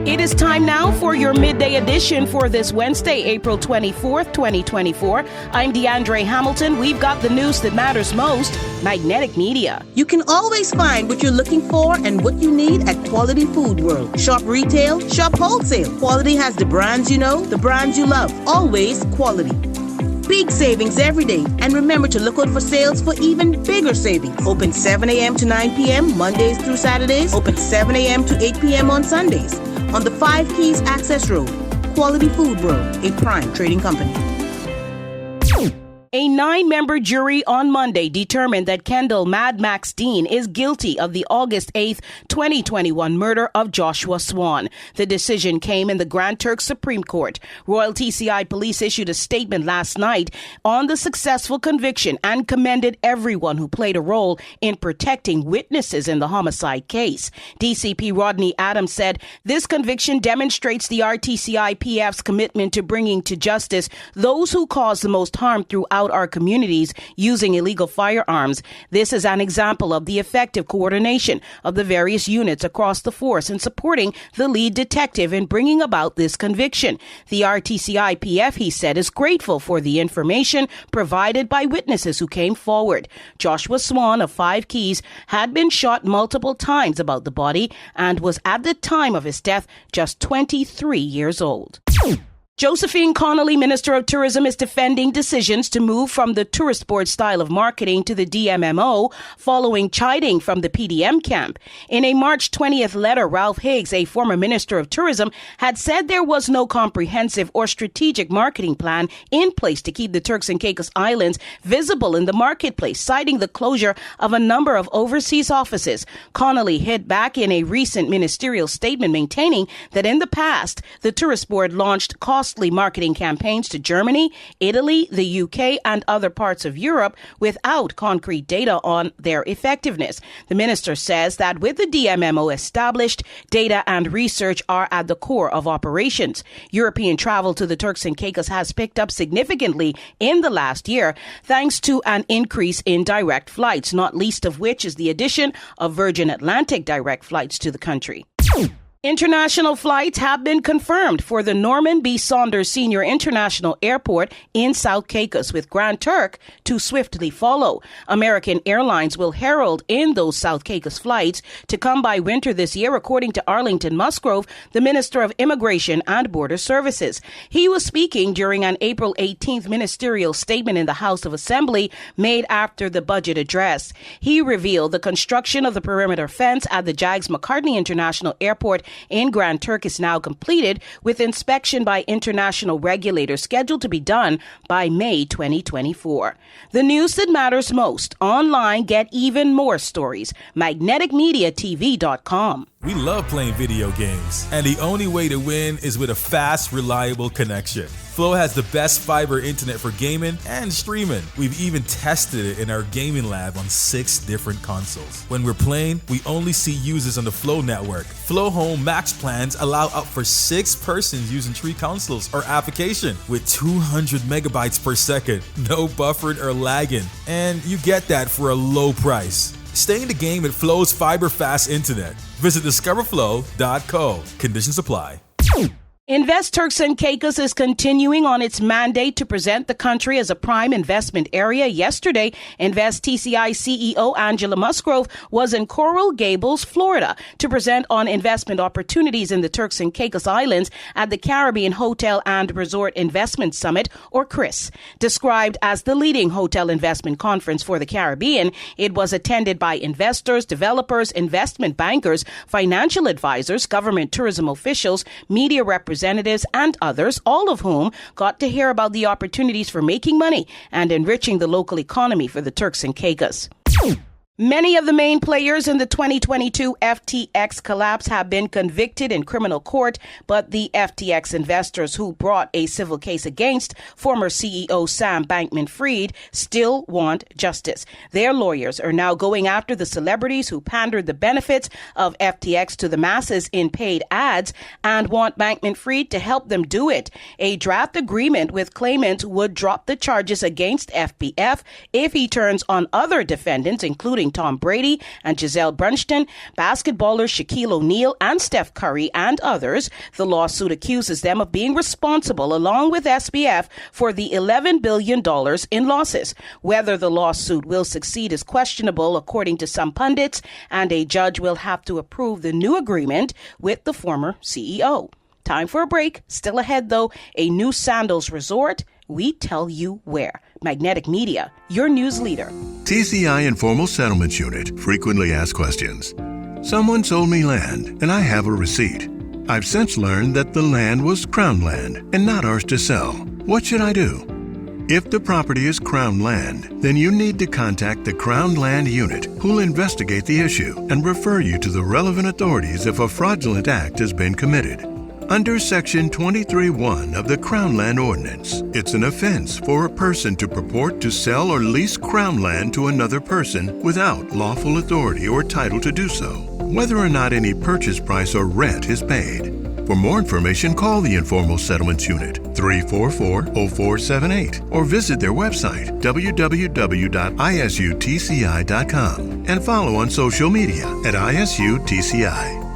It is time now for your midday edition for this Wednesday, April 24th, 2024. I'm Deandrea Hamilton. We've got the news that matters most, Magnetic Media. You can always find what you're looking for and what you need at Quality Food World. Shop retail, shop wholesale. Quality has the brands you know, the brands you love. Always quality. Big savings every day. And remember to look out for sales for even bigger savings. Open 7 a.m. to 9 p.m. Mondays through Saturdays. Open 7 a.m. to 8 p.m. on Sundays. On the 5 Keys Access Road. Quality Food World, a prime trading company. A 9-member jury on Monday determined that Kendal Mad Max Dean is guilty of the August 8th, 2021 murder of Joshua Swan. The decision came in the Grand Turks Supreme Court. Royal TCI Police issued a statement last night on the successful conviction and commended everyone who played a role in protecting witnesses in the homicide case. DCP Rodney Adams said, "This conviction demonstrates the RTCI-PF's commitment to bringing to justice those who cause the most harm throughout our communities using illegal firearms. This is an example of the effective coordination of the various units across the force in supporting the lead detective in bringing about this conviction. The RTCI-PF," he said, "is grateful for the information provided by witnesses who came forward. Joshua Swan of 5 Keys had been shot multiple times about the body and was at the time of his death just 23 years old." Josephine Connolly, Minister of Tourism, is defending decisions to move from the tourist board style of marketing to the DMMO following chiding from the PDM camp. In a March 20th letter, Ralph Higgs, a former Minister of Tourism, had said there was no comprehensive or strategic marketing plan in place to keep the Turks and Caicos Islands visible in the marketplace, citing the closure of a number of overseas offices. Connolly hit back in a recent ministerial statement maintaining that in the past, the tourist board launched costly marketing campaigns to Germany, Italy, the UK, and other parts of Europe without concrete data on their effectiveness. The minister says that with the DMMO established, data and research are at the core of operations. European travel to the Turks and Caicos has picked up significantly in the last year, thanks to an increase in direct flights, not least of which is the addition of Virgin Atlantic direct flights to the country. International flights have been confirmed for the Norman B. Saunders Senior International Airport in South Caicos, with Grand Turk to swiftly follow. American Airlines will herald in those South Caicos flights to come by winter this year, according to Arlington Musgrove, the Minister of Immigration and Border Services. He was speaking during an April 18th ministerial statement in the House of Assembly made after the budget address. He revealed the construction of the perimeter fence at the Jags McCartney International Airport in Grand Turk is now completed, with inspection by international regulators scheduled to be done by May 2024. The news that matters most. Online, get even more stories. MagneticMediaTV.com. We love playing video games, and the only way to win is with a fast, reliable connection. Flow has the best fiber internet for gaming and streaming. We've even tested it in our gaming lab on 6 different consoles. When we're playing, we only see users on the Flow network. Flow Home Max plans allow up for 6 persons using 3 consoles or application with 200 megabytes per second. No buffering or lagging, and you get that for a low price. Stay in the game with Flow's fiber fast internet. Visit discoverflow.co. Conditions apply. Invest Turks and Caicos is continuing on its mandate to present the country as a prime investment area. Yesterday, Invest TCI CEO Angela Musgrove was in Coral Gables, Florida, to present on investment opportunities in the Turks and Caicos Islands at the Caribbean Hotel and Resort Investment Summit, or CRIS. Described as the leading hotel investment conference for the Caribbean, it was attended by investors, developers, investment bankers, financial advisors, government tourism officials, media representatives, and others, all of whom got to hear about the opportunities for making money and enriching the local economy for the Turks and Caicos. Many of the main players in the 2022 FTX collapse have been convicted in criminal court, but the FTX investors who brought a civil case against former CEO Sam Bankman-Fried still want justice. Their lawyers are now going after the celebrities who pandered the benefits of FTX to the masses in paid ads and want Bankman-Fried to help them do it. A draft agreement with claimants would drop the charges against FBF if he turns on other defendants, including including Tom Brady and Gisele Bündchen, basketballers Shaquille O'Neal and Steph Curry, and others. The lawsuit accuses them of being responsible, along with SBF, for the $11 billion in losses. Whether the lawsuit will succeed is questionable, according to some pundits, and a judge will have to approve the new agreement with the former CEO. Time for a break. Still ahead, though, a new Sandals resort. We tell you where. Magnetic Media, your news leader. TCI Informal Settlements Unit frequently asked questions. Someone sold me land, and I have a receipt. I've since learned that the land was Crown land and not ours to sell. What should I do? If the property is Crown land, then you need to contact the Crown Land Unit, who'll investigate the issue and refer you to the relevant authorities if a fraudulent act has been committed. Under Section 23(1) of the Crown Land Ordinance, it's an offense for a person to purport to sell or lease Crown land to another person without lawful authority or title to do so, whether or not any purchase price or rent is paid. For more information, call the Informal Settlements Unit, 344-0478, or visit their website, www.isutci.com, and follow on social media at ISUTCI.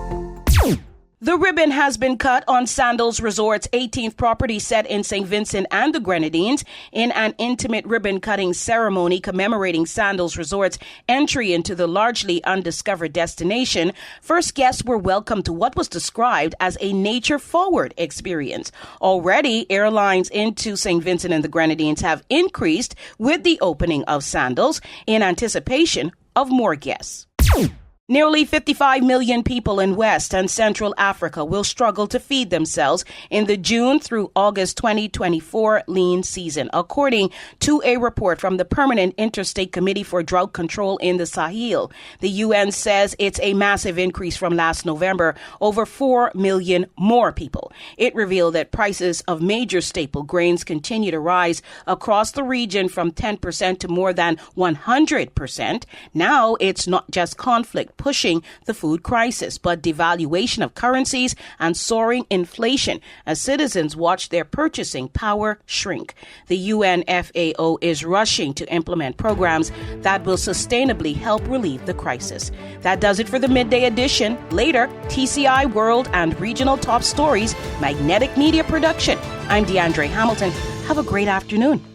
The ribbon has been cut on Sandals Resort's 18th property set in St. Vincent and the Grenadines in an intimate ribbon-cutting ceremony commemorating Sandals Resort's entry into the largely undiscovered destination. First guests were welcomed to what was described as a nature-forward experience. Already, airlines into St. Vincent and the Grenadines have increased with the opening of Sandals in anticipation of more guests. Nearly 55 million people in West and Central Africa will struggle to feed themselves in the June through August 2024 lean season, according to a report from the Permanent Interstate Committee for Drought Control in the Sahel. The UN says it's a massive increase from last November, over 4 million more people. It revealed that prices of major staple grains continue to rise across the region from 10% to more than 100%. Now it's not just conflict pushing the food crisis, but devaluation of currencies and soaring inflation as citizens watch their purchasing power shrink. The UNFAO is rushing to implement programs that will sustainably help relieve the crisis. That does it for the Midday edition. Later, TCI World and Regional Top Stories, Magnetic Media Production. I'm Deandrea Hamilton. Have a great afternoon.